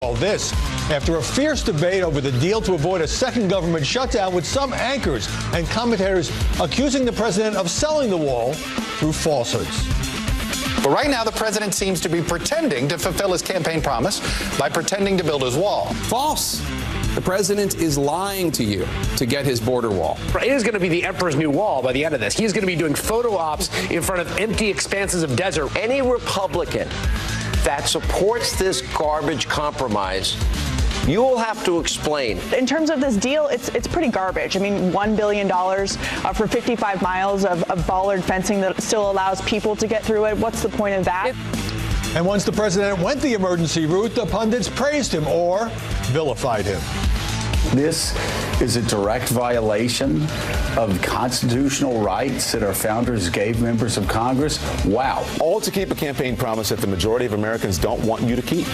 All this after a fierce debate over the deal to avoid a second government shutdown, with some anchors and commentators accusing the president of selling the wall through falsehoods. But right now, the president seems to be pretending to fulfill his campaign promise by pretending to build his wall. False. The president is lying to you to get his border wall. It is going to be the emperor's new wall by the end of this. He's going to be doing photo ops in front of empty expanses of desert. Any Republican that supports this garbage compromise, you will have to explain. In terms of this deal, it's pretty garbage. I mean, $1 billion for 55 miles of bollard fencing that still allows people to get through it. What's the point of that? And once the president went the emergency route, the pundits praised him or vilified him. This is a direct violation of constitutional rights that our founders gave members of Congress. Wow. All to keep a campaign promise that the majority of Americans don't want you to keep.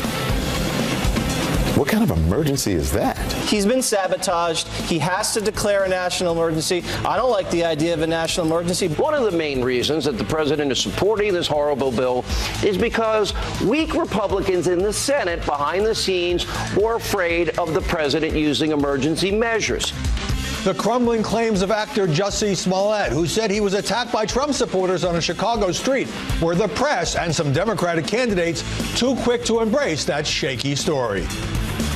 What kind of emergency is that? He's been sabotaged. He has to declare a national emergency. I don't like the idea of a national emergency. One of the main reasons that the president is supporting this horrible bill is because weak Republicans in the Senate behind the scenes were afraid of the president using emergency measures. The crumbling claims of actor Jussie Smollett, who said he was attacked by Trump supporters on a Chicago street, were the press and some Democratic candidates too quick to embrace that shaky story.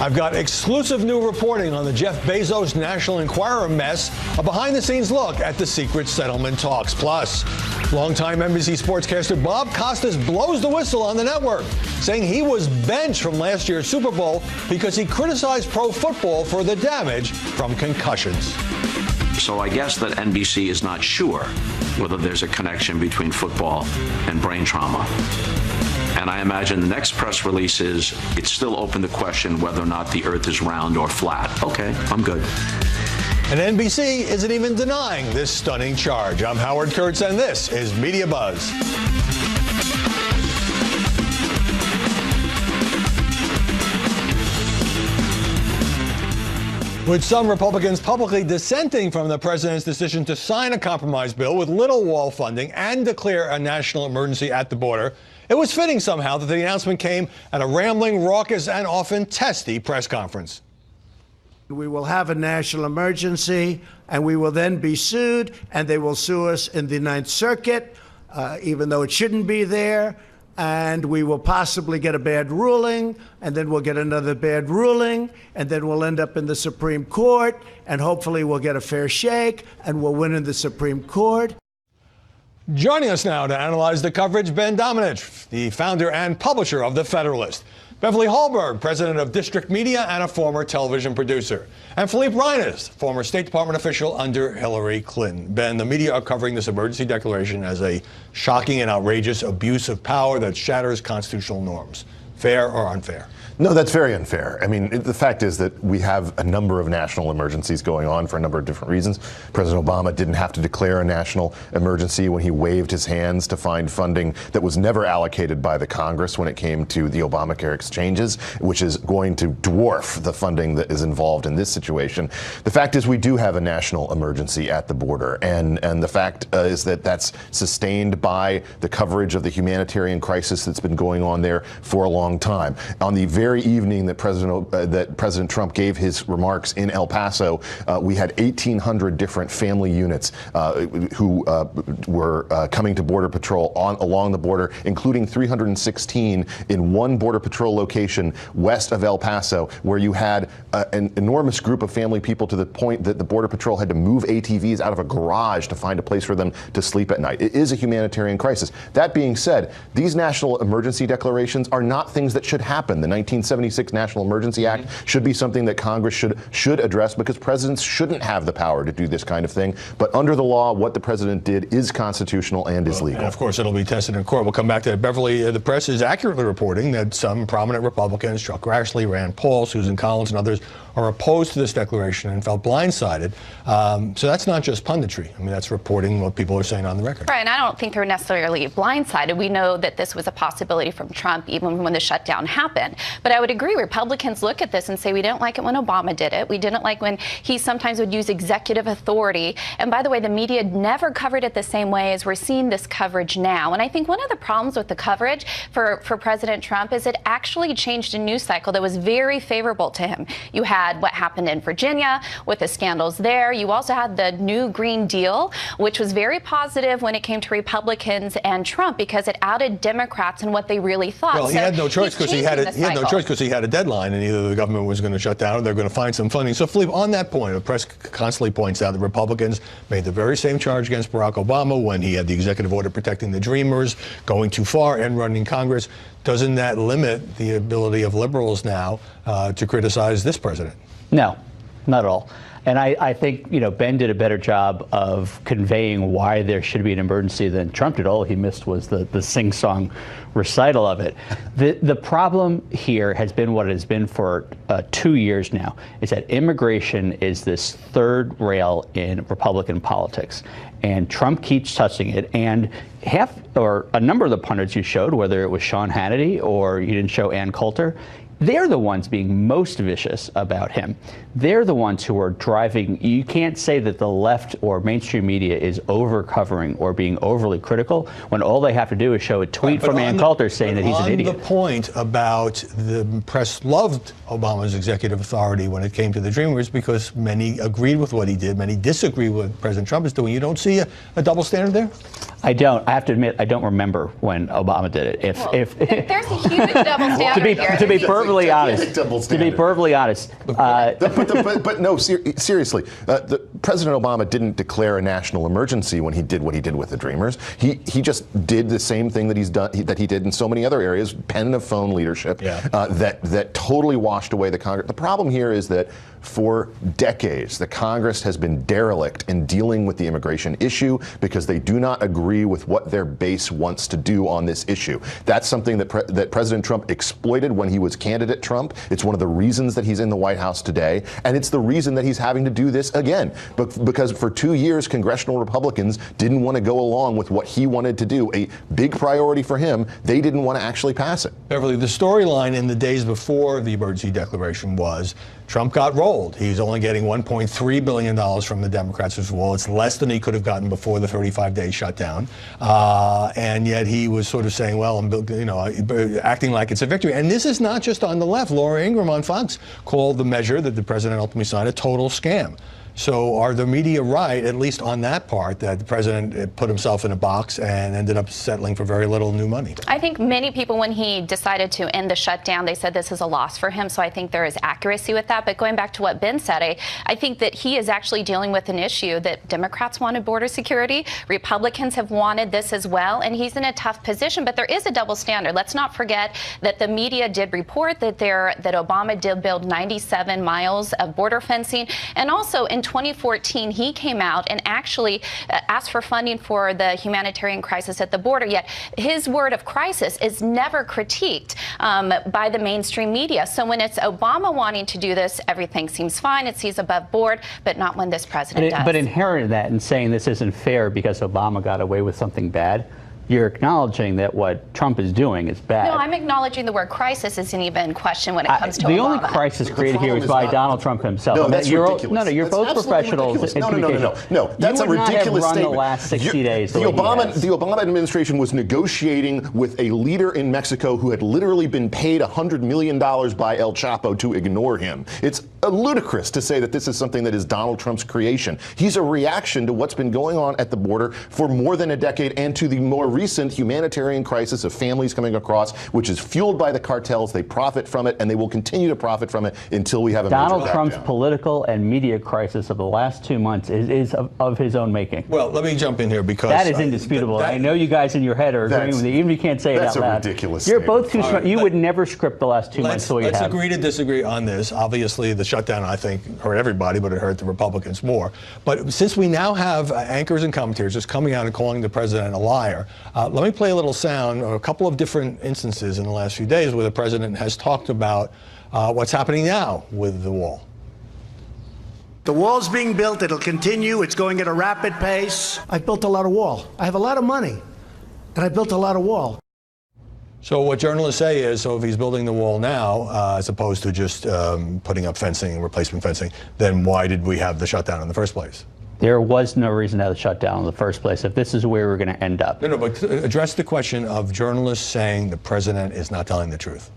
I've got exclusive new reporting on the Jeff Bezos National Enquirer mess, a behind-the-scenes look at the secret settlement talks. Plus, longtime NBC sportscaster Bob Costas blows the whistle on the network, saying he was benched from last year's Super Bowl because he criticized pro football for the damage from concussions. So I guess that NBC is not sure whether there's a connection between football and brain trauma. And I imagine the next press release is, it's still open to question whether or not the earth is round or flat. Okay, I'm good. And NBC isn't even denying this stunning charge. I'm Howard Kurtz, and this is Media Buzz. With some Republicans publicly dissenting from the president's decision to sign a compromise bill with little wall funding and declare a national emergency at the border, it was fitting somehow that the announcement came at a rambling, raucous, and often testy press conference. We will have a national emergency, and we will then be sued, and they will sue us in the Ninth Circuit, even though it shouldn't be there. And we will possibly get a bad ruling, and then we'll get another bad ruling, and then we'll end up in the Supreme Court, and hopefully we'll get a fair shake, and we'll win in the Supreme Court. Joining us now to analyze the coverage, Ben Domenech, the founder and publisher of The Federalist. Beverly Hallberg, president of District Media and a former television producer. And Philippe Reines, former State Department official under Hillary Clinton. Ben, the media are covering this emergency declaration as a shocking and outrageous abuse of power that shatters constitutional norms. Fair or unfair? No, that's very unfair. I mean, the fact is that we have a number of national emergencies going on for a number of different reasons. President Obama didn't have to declare a national emergency when he waved his hands to find funding that was never allocated by the Congress when it came to the Obamacare exchanges, which is going to dwarf the funding that is involved in this situation. The fact is we do have a national emergency at the border, and the fact is that that's sustained by the coverage of the humanitarian crisis that's been going on there for a long time. On the very evening that President Trump gave his remarks in El Paso, we had 1,800 different family units who were coming to Border Patrol along the border, including 316 in one Border Patrol location west of El Paso, where you had an enormous group of family people to the point that the Border Patrol had to move ATVs out of a garage to find a place for them to sleep at night. It is a humanitarian crisis. That being said, these national emergency declarations are not things that should happen. The 1976 National Emergency Act should be something that Congress should address, because presidents shouldn't have the power to do this kind of thing. But under the law, what the president did is constitutional and is legal. And of course, it'll be tested in court. We'll come back to that. Beverly, the press is accurately reporting that some prominent Republicans, Chuck Grassley, Rand Paul, Susan Collins, and others, are opposed to this declaration and felt blindsided. So that's not just punditry. I mean, that's reporting what people are saying on the record. Right, and I don't think they're necessarily blindsided. We know that this was a possibility from Trump even when the shutdown happened. But But I would agree, Republicans look at this and say, we didn't like it when Obama did it. We didn't like when he sometimes would use executive authority. And by the way, the media never covered it the same way as we're seeing this coverage now. And I think one of the problems with the coverage for President Trump is it actually changed a news cycle that was very favorable to him. You had what happened in Virginia with the scandals there. You also had the new Green Deal, which was very positive when it came to Republicans and Trump because it outed Democrats and what they really thought. Well, he had no choice because he had a deadline, and either the government was going to shut down or they're going to find some funding. So, Philippe, on that point, the press constantly points out that Republicans made the very same charge against Barack Obama when he had the executive order protecting the Dreamers, going too far and running Congress. Doesn't that limit the ability of liberals now to criticize this president? No, not at all. And I think, Ben did a better job of conveying why there should be an emergency than Trump did. All he missed was the sing-song recital of it. The problem here has been what it has been for 2 years now, is that immigration is this third rail in Republican politics. And Trump keeps touching it. And a number of the pundits you showed, whether it was Sean Hannity or you didn't show Ann Coulter, they're the ones being most vicious about him. They're the ones who are driving. You can't say that the left or mainstream media is over-covering or being overly critical when all they have to do is show a tweet from Ann Coulter saying that he's an idiot. On the point about the press loved Obama's executive authority when it came to the Dreamers because many agreed with what he did, many disagree with what President Trump is doing. You don't see a double standard there? I don't. I have to admit, I don't remember when Obama did it. There's a huge double standard to be perfectly honest. But no, seriously, President Obama didn't declare a national emergency when he did what he did with the Dreamers. He just did the same thing that he did in so many other areas, pen of phone leadership, that totally washed away the Congress. The problem here is that for decades, the Congress has been derelict in dealing with the immigration issue because they do not agree with what their base wants to do on this issue. That's something that President Trump exploited when he was candidate Trump. It's one of the reasons that he's in the White House today, and it's the reason that he's having to do this again. Because for 2 years, congressional Republicans didn't want to go along with what he wanted to do, a big priority for him. They didn't want to actually pass it. Beverly, the storyline in the days before the emergency declaration was Trump got rolled. He's only getting $1.3 billion from the Democrats as well. It's less than he could have gotten before the 35-day shutdown. And yet he was sort of saying, well, acting like it's a victory. And this is not just on the left. Laura Ingraham on Fox called the measure that the president ultimately signed a total scam. So are the media right, at least on that part, that the president put himself in a box and ended up settling for very little new money? I think many people, when he decided to end the shutdown, they said this is a loss for him. So I think there is accuracy with that. But going back to what Ben said, I think that he is actually dealing with an issue that Democrats wanted border security. Republicans have wanted this as well. And he's in a tough position. But there is a double standard. Let's not forget that the media did report that Obama did build 97 miles of border fencing. And also in 2014, he came out and actually asked for funding for the humanitarian crisis at the border. Yet his word of crisis is never critiqued by the mainstream media. So when it's Obama wanting to do this, everything seems fine. It seems above board, but not when this president does. But inherent in that and saying this isn't fair because Obama got away with something bad, you're acknowledging that what Trump is doing is bad. No, I'm acknowledging the word crisis isn't even question when it comes to the Obama. Only crisis created here is by Donald Trump himself. No, that's ridiculous. You're both professionals. No, that's a ridiculous statement. The last 60 days. The Obama administration was negotiating with a leader in Mexico who had literally been paid $100 million by El Chapo to ignore him. It's ludicrous to say that this is something that is Donald Trump's creation. He's a reaction to what's been going on at the border for more than a decade and to the more recent humanitarian crisis of families coming across, which is fueled by the cartels. They profit from it, and they will continue to profit from it until we have a Donald Trump's political and media crisis of the last 2 months is of his own making. Well, let me jump in here because that is indisputable. I know you guys in your head are agreeing with me, even if you can't say it out loud. That's a ridiculous You're statement. both too smart. You would never script the last 2 months the way you have. Let's agree to disagree on this. Obviously, the shutdown, I think, hurt everybody, but it hurt the Republicans more. But since we now have anchors and commentators just coming out and calling the president a liar, let me play a little sound, or a couple of different instances in the last few days where the president has talked about what's happening now with the wall. The wall's being built. It'll continue. It's going at a rapid pace. I've built a lot of wall. I have a lot of money, and I built a lot of wall. So what journalists say is, so if he's building the wall now, as opposed to just putting up fencing, replacement fencing, then why did we have the shutdown in the first place? There was no reason to have the shutdown in the first place if this is where we're going to end up. No, but address the question of journalists saying the president is not telling the truth.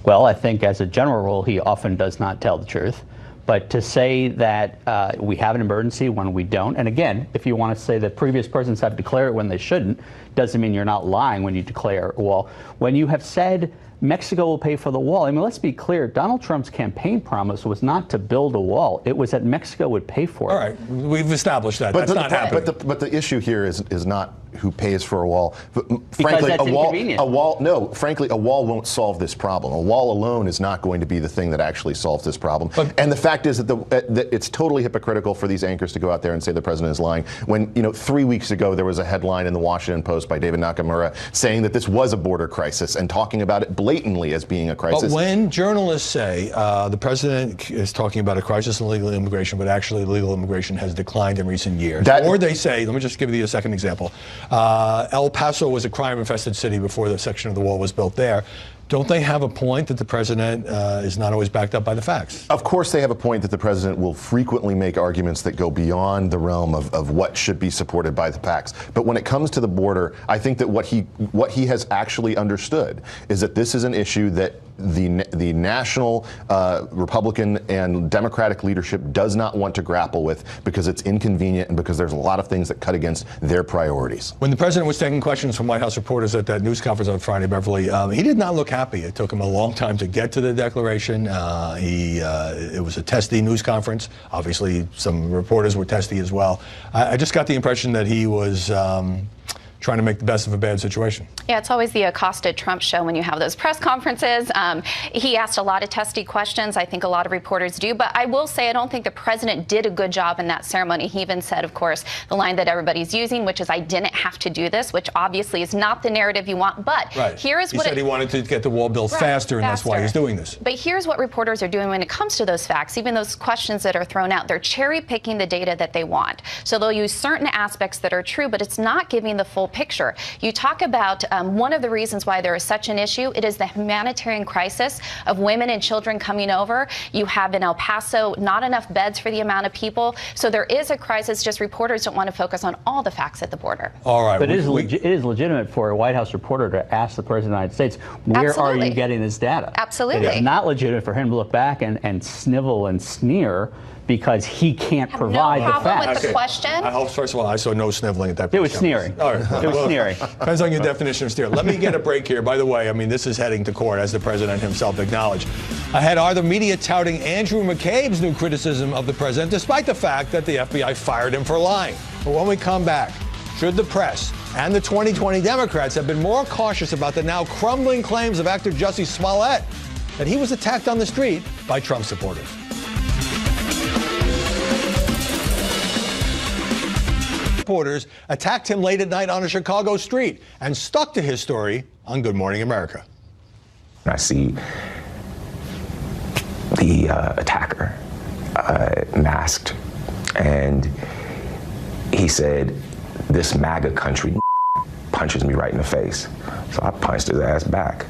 Well, I think as a general rule, he often does not tell the truth. But to say that we have an emergency when we don't, and again, if you want to say that previous presidents have declared it when they shouldn't, doesn't mean you're not lying when you declare a wall. When you have said Mexico will pay for the wall, I mean, let's be clear, Donald Trump's campaign promise was not to build a wall. It was that Mexico would pay for it. All right, we've established that. That's not happening. But the issue here is not who pays for a wall. Frankly, that's frankly, a wall won't solve this problem. A wall alone is not going to be the thing that actually solves this problem. And the fact is that it's totally hypocritical for these anchors to go out there and say the president is lying. When 3 weeks ago there was a headline in the Washington Post by David Nakamura saying that this was a border crisis and talking about it blatantly as being a crisis. But when journalists say the president is talking about a crisis in illegal immigration, but actually illegal immigration has declined in recent years, or they say, let me just give you a second example. El Paso was a crime-infested city before the section of the wall was built there. Don't they have a point that the president is not always backed up by the facts? Of course they have a point that the president will frequently make arguments that go beyond the realm of what should be supported by the facts. But when it comes to the border, I think that what he has actually understood is that this is an issue that the national Republican and Democratic leadership does not want to grapple with because it's inconvenient and because there's a lot of things that cut against their priorities. When the president was taking questions from White House reporters at that news conference on Friday, Beverly, he did not look happy. It took him a long time to get to the declaration. It was a testy news conference. Obviously, some reporters were testy as well. I just got the impression that he was trying to make the best of a bad situation. Yeah, it's always the accosted Trump show when you have those press conferences. He asked a lot of testy questions. I think a lot of reporters do. But I will say I don't think the president did a good job in that ceremony. He even said, of course, the line that everybody's using, which is, I didn't have to do this, which obviously is not the narrative you want. But here is what he said he wanted to get the wall built faster, and that's why he's doing this. But here's what reporters are doing when it comes to those facts, even those questions that are thrown out. They're cherry picking the data that they want. So they'll use certain aspects that are true, but it's not giving the full picture. You talk about one of the reasons why there is such an issue. It is the humanitarian crisis of women and children coming over. You have in El Paso not enough beds for the amount of people. So there is a crisis. Just reporters don't want to focus on all the facts at the border. All right. But it is legitimate for a White House reporter to ask the President of the United States, where are you getting this data? Absolutely. It is not legitimate for him to look back and snivel and sneer because he can't provide the facts. With the question? I hope, first of all, I saw no sniveling at that point. It was sneering. All right. It was sneering. Depends on your definition of sneering. Let me get a break here. By the way, I mean, this is heading to court, as the president himself acknowledged. Ahead are the media touting Andrew McCabe's new criticism of the president, despite the fact that the FBI fired him for lying. But when we come back, should the press and the 2020 Democrats have been more cautious about the now crumbling claims of actor Jussie Smollett that he was attacked on the street by Trump supporters? Reporters attacked him late at night on a Chicago street and stuck to his story on Good Morning America. I see the attacker masked, and he said, "This MAGA country punches me right in the face." So I punched his ass back.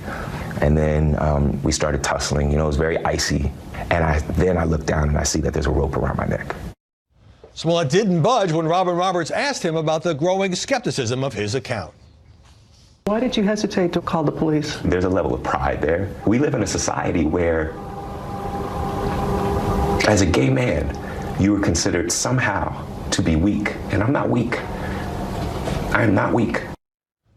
And then we started tussling. You know, it was very icy. And then I looked down and I see that there's a rope around my neck. Smollett didn't budge when Robin Roberts asked him about the growing skepticism of his account. Why did you hesitate to call the police? There's a level of pride there. We live in a society where, as a gay man, you are considered somehow to be weak. And I'm not weak. I am not weak.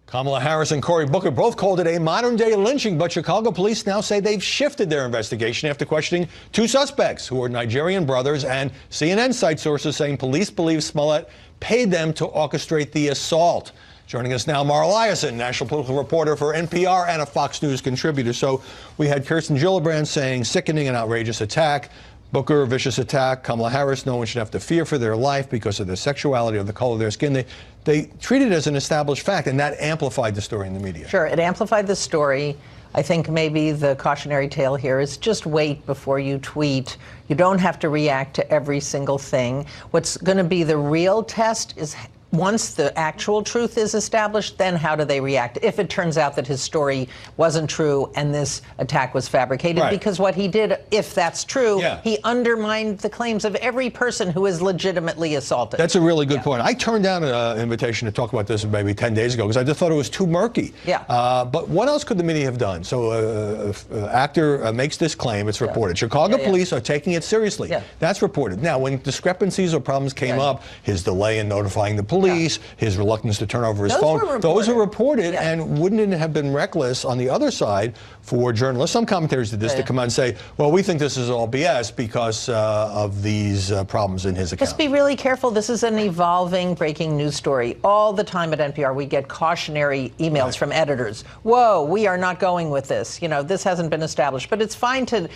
Kamala Harris and Cory Booker both called it a modern-day lynching, but Chicago police now say they've shifted their investigation after questioning two suspects who are Nigerian brothers, and CNN site sources saying police believe Smollett paid them to orchestrate the assault. Joining us now, Mara Liasson, national political reporter for NPR and a Fox News contributor. So we had Kirsten Gillibrand saying sickening and outrageous attack. Booker, vicious attack. Kamala Harris, no one should have to fear for their life because of their sexuality or the color of their skin. They treated it as an established fact, and that amplified the story in the media. Sure, it amplified the story. I think maybe the cautionary tale here is just wait before you tweet. You don't have to react to every single thing. What's going to be the real test is once the actual truth is established, then how do they react if it turns out that his story wasn't true and this attack was fabricated? Right. Because what he did, if that's true, he undermined the claims of every person who is legitimately assaulted. That's a really good point. I turned down an invitation to talk about this maybe 10 days ago because I just thought it was too murky. But what else could the media have done? So actor makes this claim, it's reported. Chicago police are taking it seriously. That's reported. Now, when discrepancies or problems came up, his delay in notifying the police, his reluctance to turn over his phone, those are reported, and wouldn't it have been reckless on the other side for journalists, some commentators did this, to come out and say, well, we think this is all BS because of these problems in his account. Just be really careful. This is an evolving breaking news story. All the time at NPR, we get cautionary emails from editors. Whoa, we are not going with this. You know, this hasn't been established. But it's fine to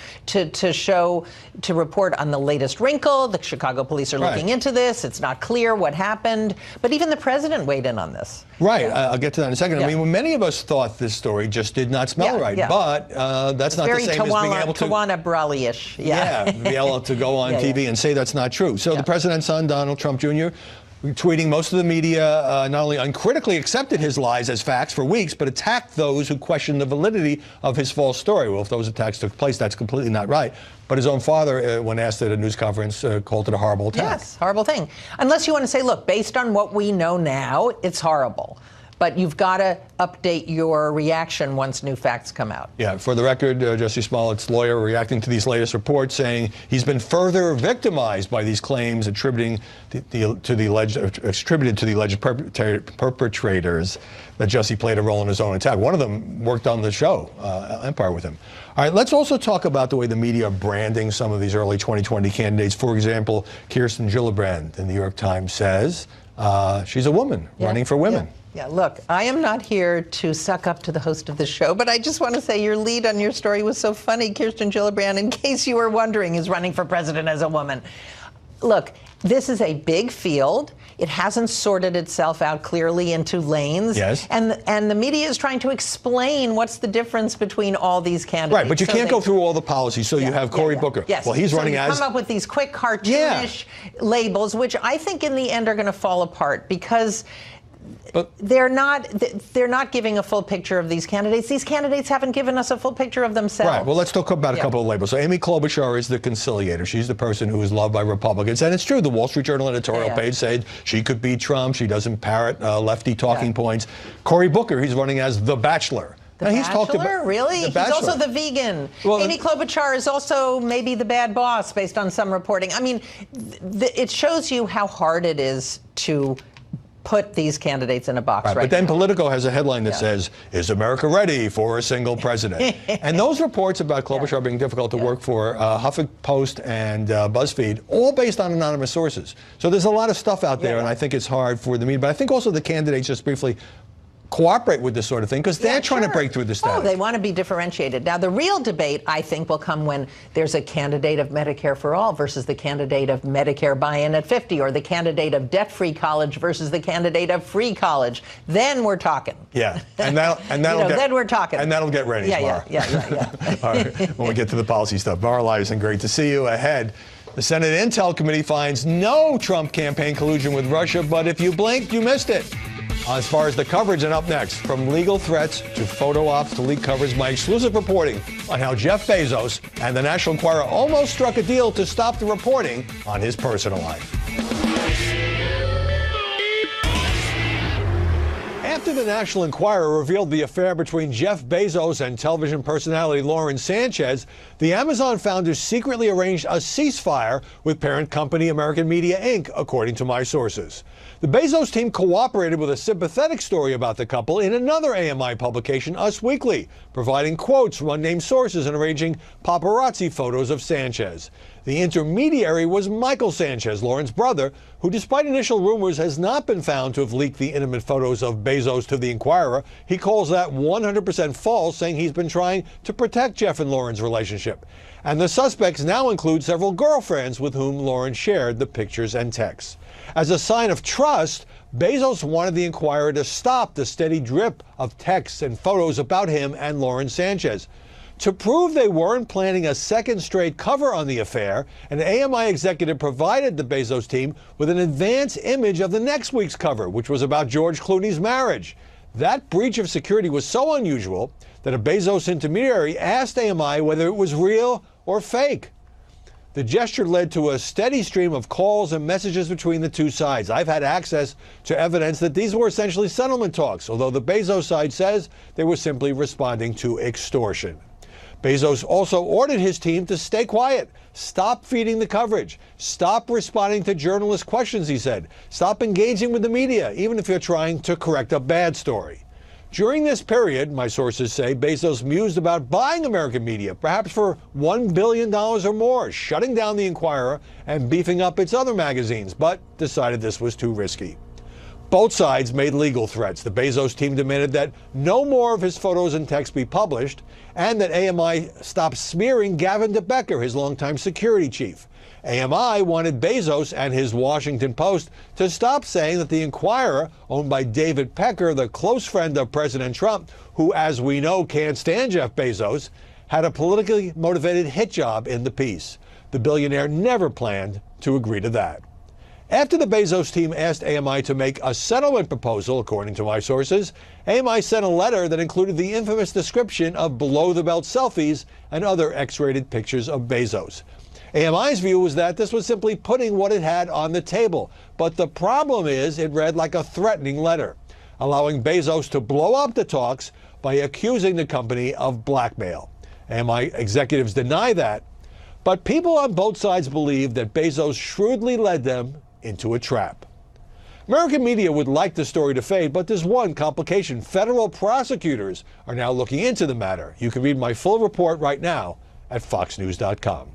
report on the latest wrinkle. The Chicago police are looking into this. It's not clear what happened. But even the president weighed in on this. Right. I'll get to that in a second. I mean, when many of us thought this story just did not smell right. But that's not the same as being able to... Tawana Brawley-ish. Be able to go on TV and say that's not true. So the president's son, Donald Trump Jr., tweeting, most of the media not only uncritically accepted his lies as facts for weeks, but attacked those who questioned the validity of his false story. Well, if those attacks took place, that's completely not right. But his own father, when asked at a news conference, called it a horrible attack. Yes, horrible thing. Unless you want to say, look, based on what we know now, it's horrible. But you've got to update your reaction once new facts come out. Yeah, for the record, Jussie Smollett's lawyer reacting to these latest reports, saying he's been further victimized by these claims attributed to the alleged perpetrators that Jussie played a role in his own attack. One of them worked on the show, Empire, with him. All right, let's also talk about the way the media are branding some of these early 2020 candidates. For example, Kirsten Gillibrand, the New York Times says she's a woman running for women. Yeah, look, I am not here to suck up to the host of the show, but I just want to say your lead on your story was so funny. Kirsten Gillibrand, in case you were wondering, is running for president as a woman. Look, this is a big field. It hasn't sorted itself out clearly into lanes. Yes. And the media is trying to explain what's the difference between all these candidates. Right, but you can't go through all the policies. So you have Cory Booker. Yes. Well, he's running you as... come up with these quick cartoonish labels, which I think in the end are going to fall apart because... But they're not giving a full picture of these candidates. These candidates haven't given us a full picture of themselves. Right. Well, let's talk about a couple of labels. So Amy Klobuchar is the conciliator. She's the person who is loved by Republicans. And it's true. The Wall Street Journal editorial page said she could beat Trump. She doesn't parrot lefty talking points. Cory Booker, he's running as the Bachelor. The Bachelor? Really? The Bachelor. He's also the vegan. Well, Amy Klobuchar is also maybe the bad boss based on some reporting. I mean, it shows you how hard it is to put these candidates in a box But then Politico has a headline that says, is America ready for a single president? And those reports about Klobuchar being difficult to work for, HuffPost and BuzzFeed, all based on anonymous sources. So there's a lot of stuff out there, and I think it's hard for the media. But I think also the candidates, just briefly, cooperate with this sort of thing because they're trying to break through the status. Oh, they want to be differentiated. Now, the real debate, I think, will come when there's a candidate of Medicare for All versus the candidate of Medicare buy-in at 50, or the candidate of debt-free college versus the candidate of free college. Then we're talking. Yeah, and that'll then we're talking. And that'll get ready tomorrow. Yeah. All right, when we get to the policy stuff. Mara Liasson, great to see you. Ahead, the Senate Intel Committee finds no Trump campaign collusion with Russia, but if you blinked, you missed it. As far as the coverage, and up next, from legal threats to photo ops to leak coverage, my exclusive reporting on how Jeff Bezos and the National Enquirer almost struck a deal to stop the reporting on his personal life. After the National Enquirer revealed the affair between Jeff Bezos and television personality Lauren Sanchez, the Amazon founders secretly arranged a ceasefire with parent company American Media Inc., according to my sources. The Bezos team cooperated with a sympathetic story about the couple in another AMI publication, Us Weekly, providing quotes from unnamed sources and arranging paparazzi photos of Sanchez. The intermediary was Michael Sanchez, Lauren's brother, who, despite initial rumors, has not been found to have leaked the intimate photos of Bezos to the Enquirer. He calls that 100% false, saying he's been trying to protect Jeff and Lauren's relationship. And the suspects now include several girlfriends with whom Lauren shared the pictures and texts. As a sign of trust, Bezos wanted the Enquirer to stop the steady drip of texts and photos about him and Lauren Sanchez. To prove they weren't planning a second straight cover on the affair, an AMI executive provided the Bezos team with an advance image of the next week's cover, which was about George Clooney's marriage. That breach of security was so unusual that a Bezos intermediary asked AMI whether it was real or fake. The gesture led to a steady stream of calls and messages between the two sides. I've had access to evidence that these were essentially settlement talks, although the Bezos side says they were simply responding to extortion. Bezos also ordered his team to stay quiet, stop feeding the coverage, stop responding to journalist questions, he said. Stop engaging with the media, even if you're trying to correct a bad story. During this period, my sources say, Bezos mused about buying American media, perhaps for $1 billion or more, shutting down the Inquirer and beefing up its other magazines, but decided this was too risky. Both sides made legal threats. The Bezos team demanded that no more of his photos and text be published, and that AMI stop smearing Gavin de Becker, his longtime security chief. AMI wanted Bezos and his Washington Post to stop saying that the Inquirer, owned by David Pecker, the close friend of President Trump, who, as we know, can't stand Jeff Bezos, had a politically motivated hit job in the piece. The billionaire never planned to agree to that. After the Bezos team asked AMI to make a settlement proposal, according to my sources, AMI sent a letter that included the infamous description of below-the-belt selfies and other X-rated pictures of Bezos. AMI's view was that this was simply putting what it had on the table. But the problem is it read like a threatening letter, allowing Bezos to blow up the talks by accusing the company of blackmail. AMI executives deny that, but people on both sides believe that Bezos shrewdly led them into a trap. American media would like the story to fade, but there's one complication. Federal prosecutors are now looking into the matter. You can read my full report right now at foxnews.com.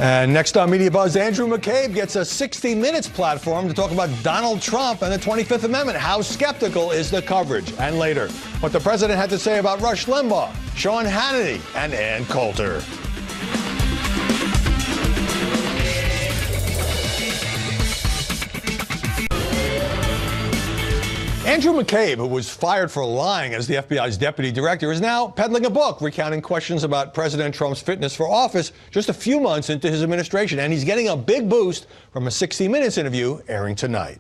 And next on Media Buzz, Andrew McCabe gets a 60 Minutes platform to talk about Donald Trump and the 25th Amendment. How skeptical is the coverage? And later, what the president had to say about Rush Limbaugh, Sean Hannity, and Ann Coulter. Andrew McCabe, who was fired for lying as the FBI's deputy director, is now peddling a book recounting questions about President Trump's fitness for office just a few months into his administration. And he's getting a big boost from a 60 Minutes interview airing tonight.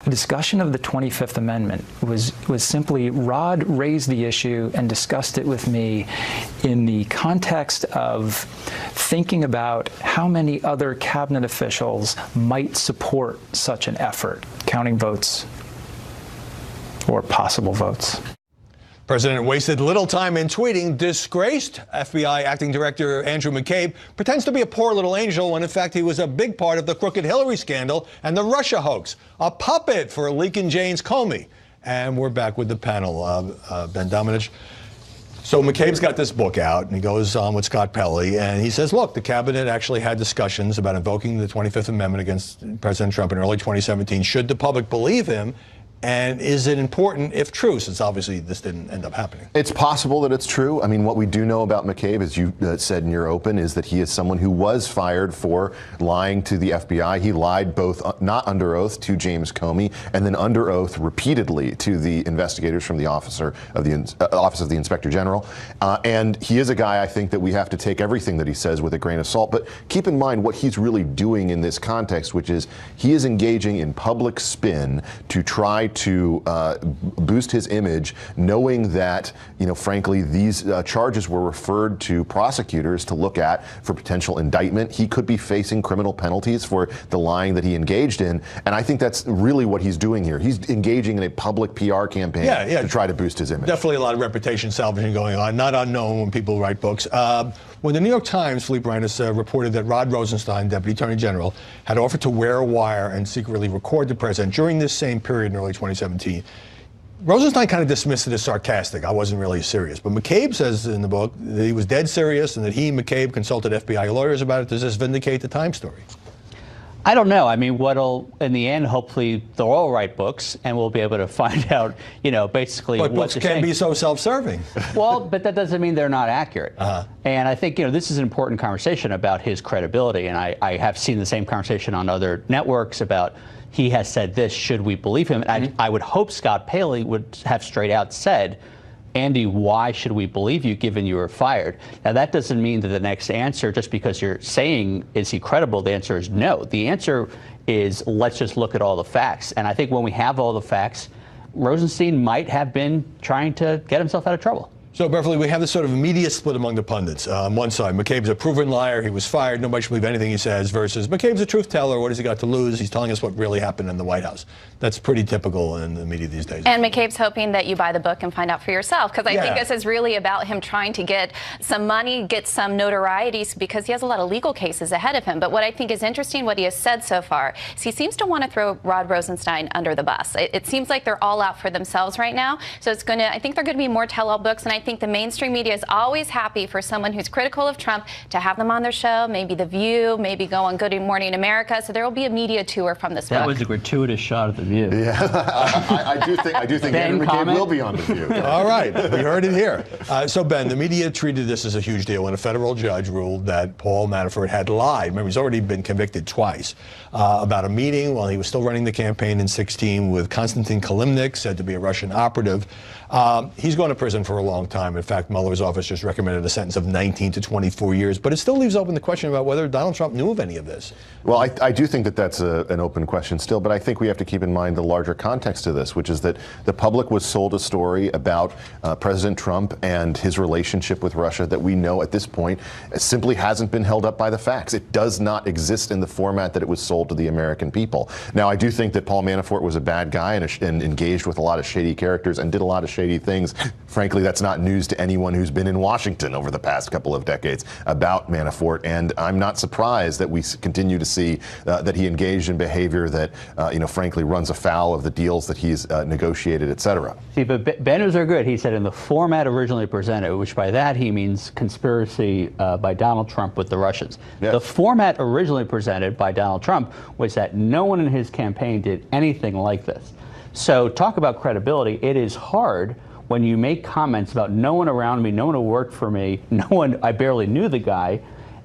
The discussion of the 25th Amendment was simply Rod raised the issue and discussed it with me in the context of thinking about how many other cabinet officials might support such an effort, counting votes or possible votes. President wasted little time in tweeting. Disgraced FBI acting director Andrew McCabe pretends to be a poor little angel when in fact he was a big part of the crooked Hillary scandal and the Russia hoax, a puppet for leaking James Comey. And we're back with the panel. Ben Domenech. So McCabe's got this book out, and he goes on with Scott Pelley, and he says, look, the cabinet actually had discussions about invoking the 25th Amendment against President Trump in early 2017. Should the public believe him? And is it important if true, since obviously this didn't end up happening? It's possible that it's true. I mean, what we do know about McCabe, as you said in your open, is that he is someone who was fired for lying to the FBI. He lied both not under oath to James Comey and then under oath repeatedly to the investigators from the Office of the Inspector General. And he is a guy, I think, that we have to take everything that he says with a grain of salt. But keep in mind what he's really doing in this context, which is he is engaging in public spin to try to boost his image, knowing that, frankly, these charges were referred to prosecutors to look at for potential indictment. He could be facing criminal penalties for the lying that he engaged in. And I think that's really what he's doing here. He's engaging in a public PR campaign to try to boost his image. Definitely a lot of reputation salvaging going on. Not unknown when people write books. When the New York Times, Philippe Reines, reported that Rod Rosenstein, Deputy Attorney General, had offered to wear a wire and secretly record the president during this same period in early 2017, Rosenstein kind of dismissed it as sarcastic. I wasn't really serious. But McCabe says in the book that he was dead serious and that he, McCabe, consulted FBI lawyers about it. Does this vindicate the Times story? I don't know. I mean, in the end, hopefully they'll all write books and we'll be able to find out, basically but what books they're can saying. be so self-serving. Well, but that doesn't mean they're not accurate. And I think, this is an important conversation about his credibility. And I have seen the same conversation on other networks about he has said this, should we believe him? And I would hope Scott Pelley would have straight out said Andy, why should we believe you given you were fired? Now, that doesn't mean that the next answer, just because you're saying, is he credible, the answer is no. The answer is, let's just look at all the facts. And I think when we have all the facts, Rosenstein might have been trying to get himself out of trouble. So, Beverly, we have this sort of media split among the pundits. On one side, McCabe's a proven liar. He was fired. Nobody should believe anything he says. Versus McCabe's a truth teller. What has he got to lose? He's telling us what really happened in the White House. That's pretty typical in the media these days. And McCabe's hoping that you buy the book and find out for yourself, because I think this is really about him trying to get some money, get some notoriety, because he has a lot of legal cases ahead of him. But what I think is interesting, what he has said so far, is he seems to want to throw Rod Rosenstein under the bus. It seems like they're all out for themselves right now. So it's going to, I think they're going to be more tell-all books, and I think the mainstream media is always happy for someone who's critical of Trump to have them on their show, maybe The View, maybe go on Good Morning America. So there will be a media tour from this book. That was a gratuitous shot at The View. Yeah. I do think Andrew McCabe will be on The View. All right, we heard it here. So, Ben, the media treated this as a huge deal when a federal judge ruled that Paul Manafort had lied. Remember, he's already been convicted twice about a meeting while he was still running the campaign in 2016 with Konstantin Kilimnik, said to be a Russian operative. He's going to prison for a long time. In fact, Mueller's office just recommended a sentence of 19 to 24 years. But it still leaves open the question about whether Donald Trump knew of any of this. Well, I do think that that's an open question still, but I think we have to keep in mind the larger context of this, which is that the public was sold a story about President Trump and his relationship with Russia that we know at this point simply hasn't been held up by the facts. It does not exist in the format that it was sold to the American people. Now, I do think that Paul Manafort was a bad guy and engaged with a lot of shady characters and did a lot of shady things. Frankly, that's not news to anyone who's been in Washington over the past couple of decades about Manafort, and I'm not surprised that we continue to see that he engaged in behavior that, frankly, runs afoul of the deals that he's negotiated, et cetera. See, but Banners are good. He said in the format originally presented, which by that he means conspiracy by Donald Trump with the Russians. Yes. The format originally presented by Donald Trump was that no one in his campaign did anything like this. So talk about credibility. It is hard when you make comments about no one around me, no one who worked for me, no one, I barely knew the guy,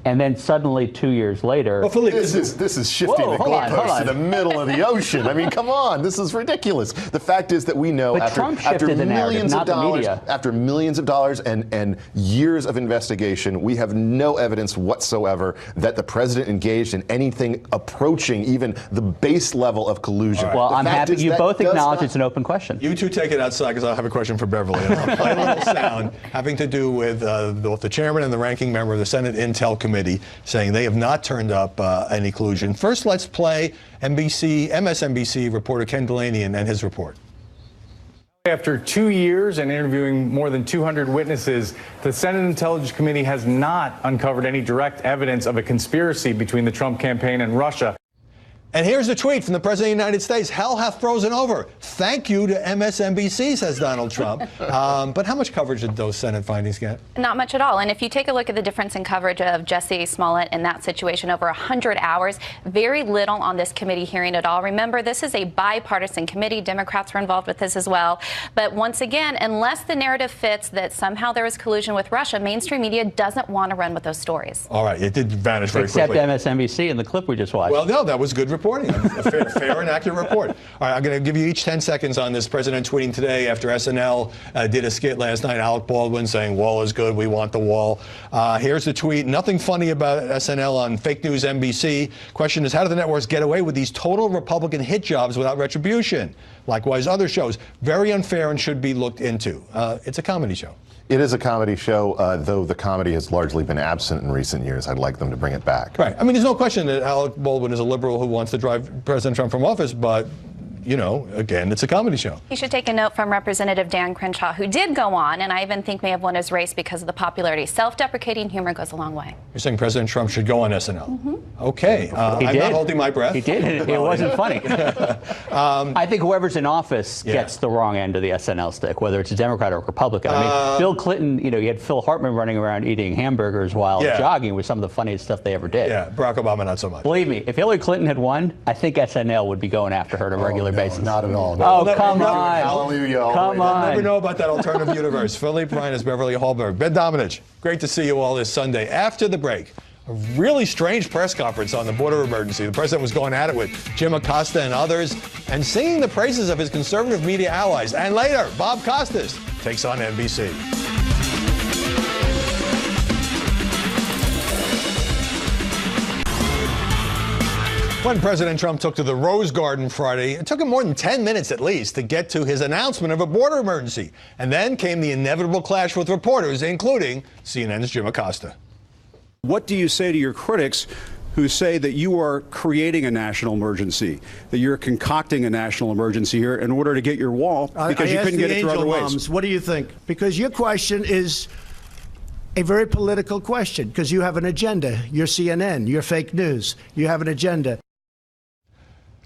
and then suddenly 2 years later... Well, Philippe, this is shifting the goalposts to the middle of the ocean. I mean, come on, this is ridiculous. The fact is that we know after millions of dollars and years of investigation, we have no evidence whatsoever that the president engaged in anything approaching even the base level of collusion. Right. Well, I'm happy you both acknowledge it's an open question. You two take it outside, because I have a question for Beverly. And I'll play a little sound having to do with both the chairman and the ranking member of the Senate Intel Committee saying they have not turned up any collusion. First, let's play MSNBC reporter Ken Delaney and his report. After 2 years and interviewing more than 200 witnesses, the Senate Intelligence Committee has not uncovered any direct evidence of a conspiracy between the Trump campaign and Russia. And here's the tweet from the President of the United States. Hell hath frozen over. Thank you to MSNBC, says Donald Trump. But how much coverage did those Senate findings get? Not much at all. And if you take a look at the difference in coverage of Jussie Smollett in that situation, over 100 hours, very little on this committee hearing at all. Remember, this is a bipartisan committee. Democrats were involved with this as well. But once again, unless the narrative fits that somehow there was collusion with Russia, mainstream media doesn't want to run with those stories. All right. It did vanish very quickly. Except MSNBC in the clip we just watched. Well, no, that was good reporting. A fair and accurate report. All right, I'm going to give you each 10 seconds on this. President tweeting today after SNL did a skit last night, Alec Baldwin saying, wall is good, we want the wall. Here's the tweet. Nothing funny about SNL on fake news NBC. Question is, how do the networks get away with these total Republican hit jobs without retribution? Likewise, other shows. Very unfair and should be looked into. It's a comedy show. It is a comedy show, though the comedy has largely been absent in recent years. I'd like them to bring it back. Right. I mean, there's no question that Alec Baldwin is a liberal who wants to drive President Trump from office, but, you know, again, it's a comedy show. You should take a note from Representative Dan Crenshaw, who did go on, and I even think may have won his race because of the popularity. Self-deprecating humor goes a long way. You're saying President Trump should go on SNL? Mm-hmm. Okay. I'm not holding my breath. He did. It wasn't funny. I think whoever's in office gets the wrong end of the SNL stick, whether it's a Democrat or a Republican. I mean, Bill Clinton, you know, you had Phil Hartman running around eating hamburgers while jogging was some of the funniest stuff they ever did. Yeah, Barack Obama, not so much. Believe me, if Hillary Clinton had won, I think SNL would be going after her on a regular basis. Not at all. Oh, come on. Hallelujah. Come on. Never know about that alternative universe. Philippe Reines, Beverly Hallberg, Ben Domenech. Great to see you all this Sunday. After the break, a really strange press conference on the border emergency. The president was going at it with Jim Acosta and others and singing the praises of his conservative media allies. And later, Bob Costas takes on NBC. When President Trump took to the Rose Garden Friday, it took him more than 10 minutes at least to get to his announcement of a border emergency. And then came the inevitable clash with reporters, including CNN's Jim Acosta. What do you say to your critics who say that you are creating a national emergency, that you're concocting a national emergency here in order to get your wall because you couldn't get it through other ways? Moms, what do you think? Because your question is a very political question, because you have an agenda. You're CNN, you're fake news. You have an agenda.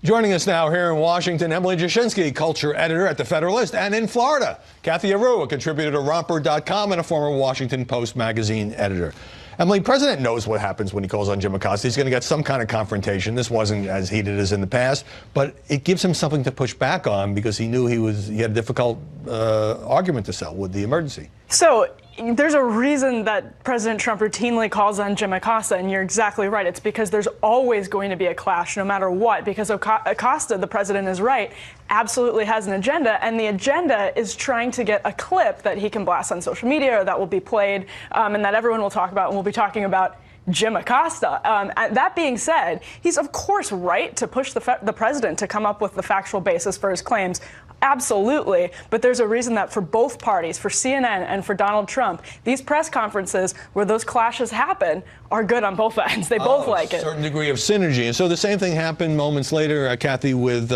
Joining us now here in Washington, Emily Jashinsky, culture editor at The Federalist, and in Florida, Kathy Aru, a contributor to Romper.com and a former Washington Post magazine editor. Emily, President knows what happens when he calls on Jim Acosta. He's going to get some kind of confrontation. This wasn't as heated as in the past, but it gives him something to push back on because he knew he had a difficult argument to sell with the emergency. So there's a reason that President Trump routinely calls on Jim Acosta, and you're exactly right. It's because there's always going to be a clash no matter what, because Acosta, the president is right, absolutely has an agenda, and the agenda is trying to get a clip that he can blast on social media or that will be played and that everyone will talk about, and we'll be talking about Jim Acosta. That being said, he's of course right to push the president to come up with the factual basis for his claims. Absolutely. But there's a reason that for both parties, for CNN and for Donald Trump, these press conferences where those clashes happen are good on both ends. They both like it. A certain degree of synergy. And so the same thing happened moments later, Kathy, with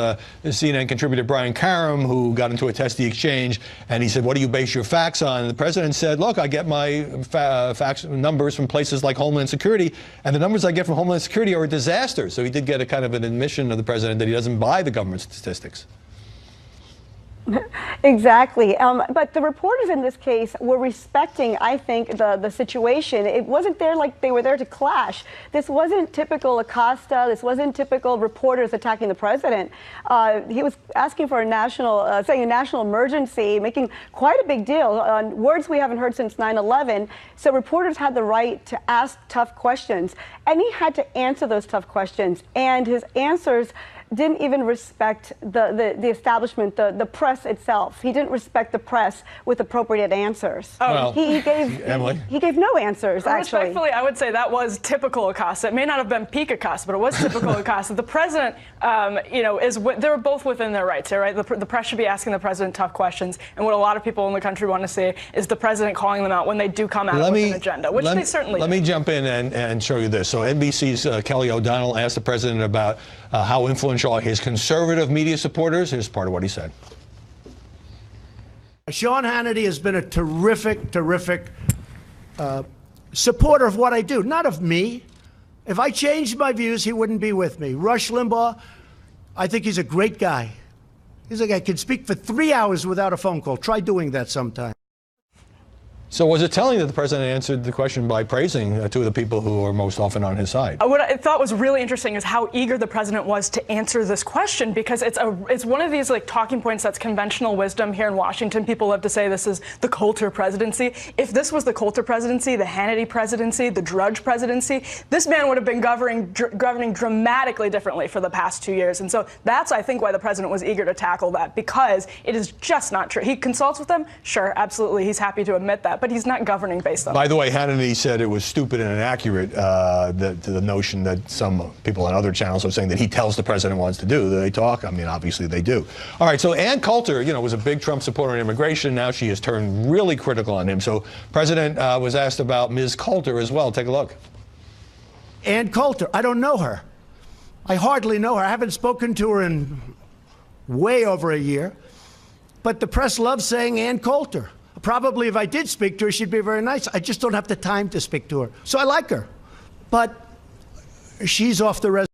CNN contributor Brian Karem, who got into a testy exchange. And he said, what do you base your facts on? And the president said, look, I get my facts numbers from places like Homeland Security. And the numbers I get from Homeland Security are a disaster. So he did get a kind of an admission of the president that he doesn't buy the government statistics. Exactly. But the reporters in this case were respecting, I think, the situation. It wasn't there like they were there to clash. This wasn't typical Acosta. This wasn't typical reporters attacking the president. He was asking for saying a national emergency, making quite a big deal on words we haven't heard since 9/11. So reporters had the right to ask tough questions, and he had to answer those tough questions. And his answers didn't even respect the establishment, the press itself. He didn't respect the press with appropriate answers. Well, he gave no answers, actually. Respectfully, I would say that was typical Acosta. It may not have been peak Acosta, but it was typical Acosta. The president, they're both within their rights here, right? The press should be asking the president tough questions, and what a lot of people in the country want to see is the president calling them out when they do come out with an agenda, which they certainly do. Let me jump in and show you this. So NBC's Kelly O'Donnell asked the president about how influential are his conservative media supporters. Here's part of what he said. Sean Hannity has been a terrific supporter of what I do, not of me. If I changed my views, he wouldn't be with me. Rush Limbaugh, I think he's a great guy. He's a guy who can speak for 3 hours without a phone call. Try doing that sometime. So was it telling that the president answered the question by praising two of the people who are most often on his side? What I thought was really interesting is how eager the president was to answer this question, because it's one of these like talking points that's conventional wisdom here in Washington. People love to say this is the Coulter presidency. If this was the Coulter presidency, the Hannity presidency, the Drudge presidency, this man would have been governing dramatically differently for the past 2 years. And so that's, I think, why the president was eager to tackle that, because it is just not true. He consults with them, sure, absolutely, he's happy to admit that, but he's not governing based on. By the way, Hannity said it was stupid and inaccurate, the notion that some people on other channels are saying that he tells the president what to do. They talk. I mean, obviously they do. All right. So Ann Coulter, was a big Trump supporter on immigration. Now she has turned really critical on him. So President was asked about Ms. Coulter as well. Take a look. Ann Coulter, I don't know her. I hardly know her. I haven't spoken to her in way over a year. But the press loves saying Ann Coulter. Probably if I did speak to her, she'd be very nice. I just don't have the time to speak to her. So I like her. But she's off the reservation.